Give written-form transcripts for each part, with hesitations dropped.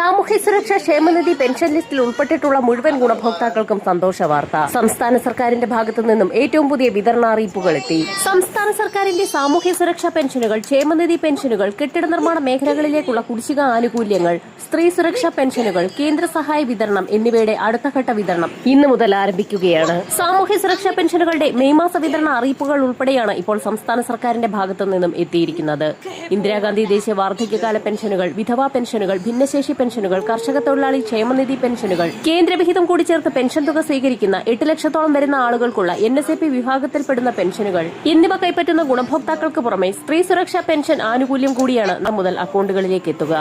സാമൂഹ്യ സുരക്ഷാ ക്ഷേമനിധി പെൻഷൻ ലിസ്റ്റിൽ ഉൾപ്പെട്ടിട്ടുള്ള മുഴുവൻ ഗുണഭോക്താക്കൾക്കും സന്തോഷ വാർത്ത. സംസ്ഥാന സർക്കാരിന്റെ ഭാഗത്തു നിന്നും ഏറ്റവും പുതിയ വിതരണ അറിയിപ്പുകൾ എത്തി. സംസ്ഥാന സർക്കാരിന്റെ സാമൂഹ്യ സുരക്ഷാ പെൻഷനുകൾ, ക്ഷേമനിധി പെൻഷനുകൾ, കെട്ടിട നിർമ്മാണ മേഖലകളിലേക്കുള്ള കുടിശ്ശിക ആനുകൂല്യങ്ങൾ, സ്ത്രീ സുരക്ഷാ പെൻഷനുകൾ, കേന്ദ്ര സഹായ വിതരണം എന്നിവയുടെ അടുത്തഘട്ട വിതരണം ഇന്നു മുതൽ ആരംഭിക്കുകയാണ്. സാമൂഹ്യ സുരക്ഷാ പെൻഷനുകളുടെ മെയ് മാസ വിതരണ അറിയിപ്പുകൾ ഉൾപ്പെടെയാണ് ഇപ്പോൾ സംസ്ഥാന സർക്കാരിന്റെ ഭാഗത്തു നിന്നും എത്തിയിരിക്കുന്നത്. ഇന്ദിരാഗാന്ധി ദേശീയ വാർദ്ധക്യകാല പെൻഷനുകൾ, വിധവാ പെൻഷനുകൾ, ഭിന്നശേഷി പെൻഷനുകൾ, കർഷക തൊഴിലാളി ക്ഷേമനിധി പെൻഷനുകൾ, കേന്ദ്രവിഹിതം കൂടി ചേർത്ത് പെൻഷൻ തുക സ്വീകരിക്കുന്ന 8 ലക്ഷത്തോളം വരുന്ന ആളുകൾക്കുള്ള NSAP വിഭാഗത്തിൽപ്പെടുന്ന പെൻഷനുകൾ എന്നിവ കൈപ്പറ്റുന്ന ഗുണഭോക്താക്കൾക്ക് പുറമെ സ്ത്രീ സുരക്ഷാ പെൻഷൻ ആനുകൂല്യം കൂടിയാണ് മുതൽ അക്കൗണ്ടുകളിലേക്ക് എത്തുക.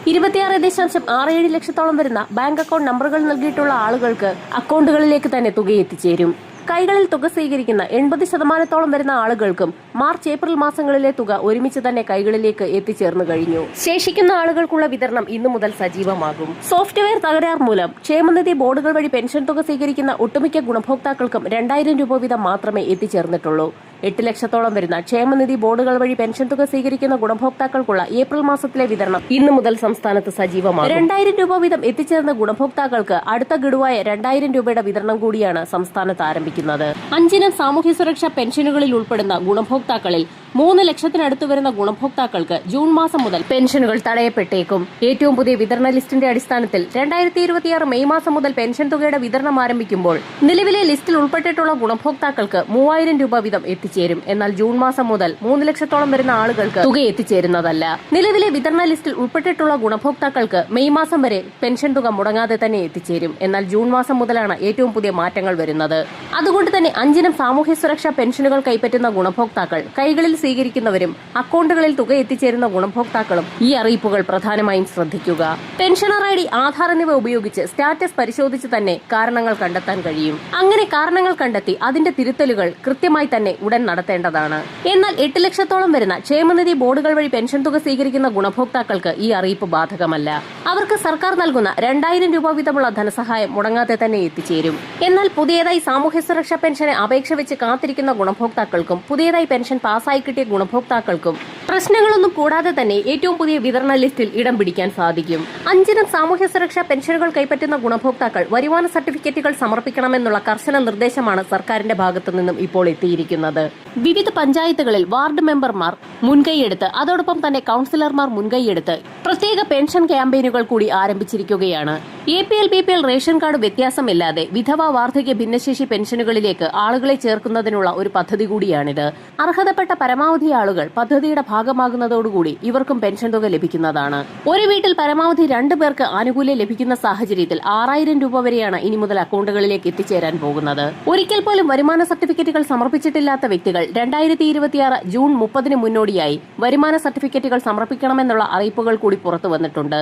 26.67 ലക്ഷത്തോളം വരുന്ന ബാങ്ക് അക്കൗണ്ട് നമ്പറുകൾ നൽകിയിട്ടുള്ള ആളുകൾക്ക് അക്കൗണ്ടുകളിലേക്ക് തന്നെ തുക എത്തിച്ചേരും. കൈകളിൽ തുക സ്വീകരിക്കുന്ന 80% വരുന്ന ആളുകൾക്കും മാർച്ച് ഏപ്രിൽ മാസങ്ങളിലെ തുക ഒരുമിച്ച് തന്നെ കൈകളിലേക്ക് എത്തിച്ചേർന്നു കഴിഞ്ഞു. ശേഷിക്കുന്ന ആളുകൾക്കുള്ള വിതരണം ഇന്നു മുതൽ സജീവമാകും. സോഫ്റ്റ്വെയർ തകരാർ മൂലം ക്ഷേമനിധി ബോർഡുകൾ വഴി പെൻഷൻ തുക സ്വീകരിക്കുന്ന ഒട്ടുമിക്ക ഗുണഭോക്താക്കൾക്കും 2000 രൂപ വീതം മാത്രമേ എത്തിച്ചേർന്നിട്ടുള്ളൂ. 8 ലക്ഷത്തോളം വരുന്ന ക്ഷേമനിധി ബോർഡുകൾ വഴി പെൻഷൻ തുക സ്വീകരിക്കുന്ന ഗുണഭോക്താക്കൾക്കുള്ള ഏപ്രിൽ മാസത്തിലെ വിതരണം ഇന്നു മുതൽ സംസ്ഥാനത്ത് സജീവമാണ്. 2000 രൂപ വീതം എത്തിച്ചേർന്ന ഗുണഭോക്താക്കൾക്ക് അടുത്ത ഗഡുവായ 2000 രൂപയുടെ വിതരണം കൂടിയാണ് സംസ്ഥാനത്ത് ആരംഭിക്കുന്നത്. 5 ഇനം സാമൂഹ്യ സുരക്ഷാ പെൻഷനുകളിൽ ഉൾപ്പെടുന്ന ഗുണഭോക്താക്കളിൽ 3 ലക്ഷത്തിനടുത്ത് വരുന്ന ഗുണഭോക്താക്കൾക്ക് ജൂൺ മാസം മുതൽ പെൻഷനുകൾ തടയപ്പെട്ടേക്കും. ഏറ്റവും പുതിയ വിതരണ ലിസ്റ്റിന്റെ അടിസ്ഥാനത്തിൽ 2026 മെയ് മാസം മുതൽ പെൻഷൻ തുകയുടെ വിതരണം ആരംഭിക്കുമ്പോൾ നിലവിലെ ലിസ്റ്റിൽ ഉൾപ്പെട്ടിട്ടുള്ള ഗുണഭോക്താക്കൾക്ക് 3000 രൂപ വീതം എത്തിച്ചേരും. എന്നാൽ ജൂൺ മാസം മുതൽ 3 ലക്ഷത്തോളം വരുന്ന ആളുകൾക്ക് തുക എത്തിച്ചേരുന്നതല്ല. നിലവിലെ വിതരണ ലിസ്റ്റിൽ ഉൾപ്പെട്ടിട്ടുള്ള ഗുണഭോക്താക്കൾക്ക് മെയ് മാസം വരെ പെൻഷൻ തുക മുടങ്ങാതെ തന്നെ എത്തിച്ചേരും. എന്നാൽ ജൂൺ മാസം മുതലാണ് ഏറ്റവും പുതിയ മാറ്റങ്ങൾ വരുന്നത്. അതുകൊണ്ട് തന്നെ 5 ഇനം സാമൂഹ്യ സുരക്ഷാ പെൻഷനുകൾ കൈപ്പറ്റുന്ന ഗുണഭോക്താക്കൾ, കൈകളിൽ സ്വീകരിക്കുന്നവരും അക്കൗണ്ടുകളിൽ തുക എത്തിച്ചേരുന്ന ഗുണഭോക്താക്കളും ഈ അറിയിപ്പുകൾ പ്രധാനമായും ശ്രദ്ധിക്കുക. പെൻഷനർ ID, ആധാർ എന്നിവ ഉപയോഗിച്ച് സ്റ്റാറ്റസ് പരിശോധിച്ച് തന്നെ കാരണങ്ങൾ കണ്ടെത്താൻ കഴിയും. അങ്ങനെ കാരണങ്ങൾ കണ്ടെത്തി അതിന്റെ തിരുത്തലുകൾ കൃത്യമായി തന്നെ ഉടൻ നടത്തേണ്ടതാണ്. എന്നാൽ 8 ലക്ഷത്തോളം വരുന്ന ക്ഷേമനിധി ബോർഡുകൾ വഴി പെൻഷൻ തുക സ്വീകരിക്കുന്ന ഗുണഭോക്താക്കൾക്ക് ഈ അറിയിപ്പ് ബാധകമല്ല. അവർക്ക് സർക്കാർ നൽകുന്ന 2000 രൂപ വീതമുള്ള ധനസഹായം മുടങ്ങാതെ തന്നെ എത്തിച്ചേരും. എന്നാൽ പുതിയതായി സാമൂഹ്യ സുരക്ഷാ പെൻഷന് അപേക്ഷ വെച്ച് കാത്തിരിക്കുന്ന ഗുണഭോക്താക്കൾക്കും പുതിയതായി പെൻഷൻ പാസ്സായി കിട്ടിയ ഗുണഭോക്താക്കൾക്കും പ്രശ്നങ്ങളൊന്നും കൂടാതെ തന്നെ ഏറ്റവും പുതിയ വിതരണ ലിസ്റ്റിൽ ഇടം പിടിക്കാൻ സാധിക്കും. 5 ഇനം സാമൂഹ്യ സുരക്ഷാ പെൻഷനുകൾ കൈപ്പറ്റുന്ന ഗുണഭോക്താക്കൾ വരുമാന സർട്ടിഫിക്കറ്റുകൾ സമർപ്പിക്കണമെന്നുള്ള കർശന നിർദ്ദേശമാണ് സർക്കാരിന്റെ ഭാഗത്തു നിന്നും ഇപ്പോൾ എത്തിയിരിക്കുന്നത്. വിവിധ പഞ്ചായത്തുകളിൽ വാർഡ് മെമ്പർമാർ മുൻകൈയെടുത്ത്, അതോടൊപ്പം തന്നെ കൌൺസിലർമാർ മുൻകൈയെടുത്ത് പ്രത്യേക പെൻഷൻ ക്യാമ്പയിനുകൾ കൂടി ആരംഭിച്ചിരിക്കുകയാണ്. APL BPL റേഷൻ കാർഡ് വ്യത്യാസമില്ലാതെ വിധവ, വാർദ്ധക്യ, ഭിന്നശേഷി പെൻഷനുകളിലേക്ക് ആളുകളെ ചേർക്കുന്നതിനുള്ള ഒരു പദ്ധതി കൂടിയാണിത്. അർഹതപ്പെട്ട പരമാവധി ആളുകൾ പദ്ധതിയുടെ ഭാഗമാകുന്നതോടുകൂടി ഇവർക്കും പെൻഷൻ തുക ലഭിക്കുന്നതാണ്. ഒരു വീട്ടിൽ പരമാവധി 2 പേർക്ക് ആനുകൂല്യം ലഭിക്കുന്ന സാഹചര്യത്തിൽ 6000 രൂപ വരെയാണ് ഇനി മുതൽ അക്കൗണ്ടുകളിലേക്ക് എത്തിച്ചേരാൻ പോകുന്നത്. ഒരിക്കൽ പോലും വരുമാന സർട്ടിഫിക്കറ്റുകൾ സമർപ്പിച്ചിട്ടില്ലാത്ത വ്യക്തികൾ 2026 ജൂൺ 30 മുന്നോടിയായി വരുമാന സർട്ടിഫിക്കറ്റുകൾ സമർപ്പിക്കണമെന്നുള്ള അറിയിപ്പുകൾ കൂടി പുറത്തു വന്നിട്ടുണ്ട്.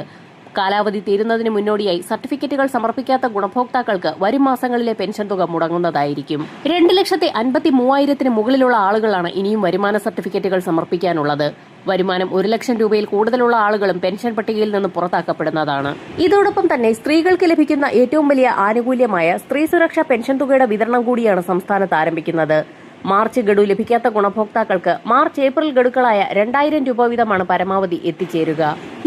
കാലാവധി തീരുന്നതിന് മുന്നോടിയായി സർട്ടിഫിക്കറ്റുകൾ സമർപ്പിക്കാത്ത ഗുണഭോക്താക്കൾക്ക് വരും മാസങ്ങളിലെ പെൻഷൻ തുക മുടങ്ങുന്നതായിരിക്കും. 2,53,000 മുകളിലുള്ള ആളുകളാണ് ഇനിയും വരുമാന സർട്ടിഫിക്കറ്റുകൾ സമർപ്പിക്കാനുള്ളത്. വരുമാനം 1 ലക്ഷം രൂപയിൽ കൂടുതലുള്ള ആളുകളും പെൻഷൻ പട്ടികയിൽ നിന്ന് പുറത്താക്കപ്പെടുന്നതാണ്. ഇതോടൊപ്പം തന്നെ സ്ത്രീകൾക്ക് ലഭിക്കുന്ന ഏറ്റവും വലിയ ആനുകൂല്യമായ സ്ത്രീ സുരക്ഷാ പെൻഷൻ തുകയുടെ വിതരണം കൂടിയാണ് സംസ്ഥാനത്ത് ആരംഭിക്കുന്നത്. മാർച്ച് ഗഡു ലഭിക്കാത്ത ഗുണഭോക്താക്കൾക്ക് മാർച്ച് ഏപ്രിൽ ഗഡുക്കളായ 2000 രൂപ വീതമാണ് പരമാവധി എത്തിച്ചേരുക.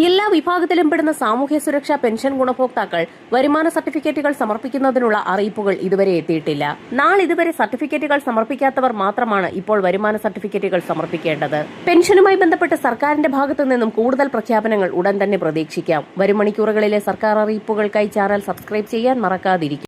എല്ലാ വിഭാഗത്തിലും പെടുന്ന സാമൂഹ്യ സുരക്ഷാ പെൻഷൻ ഗുണഭോക്താക്കൾ വരുമാന സർട്ടിഫിക്കറ്റുകൾ സമർപ്പിക്കുന്നതിനുള്ള അറിയിപ്പുകൾ ഇതുവരെ എത്തിയിട്ടില്ല. നാളിതുവരെ സർട്ടിഫിക്കറ്റുകൾ സമർപ്പിക്കാത്തവർ മാത്രമാണ് ഇപ്പോൾ വരുമാന സർട്ടിഫിക്കറ്റുകൾ സമർപ്പിക്കേണ്ടത്. പെൻഷനുമായി ബന്ധപ്പെട്ട് സർക്കാരിന്റെ ഭാഗത്തു നിന്നും കൂടുതൽ പ്രഖ്യാപനങ്ങൾ ഉടൻ തന്നെ പ്രതീക്ഷിക്കാം. വരും മണിക്കൂറുകളിലെ സർക്കാർ അറിയിപ്പുകൾക്കായി ചാനൽ സബ്സ്ക്രൈബ് ചെയ്യാൻ മറക്കാതിരിക്കും.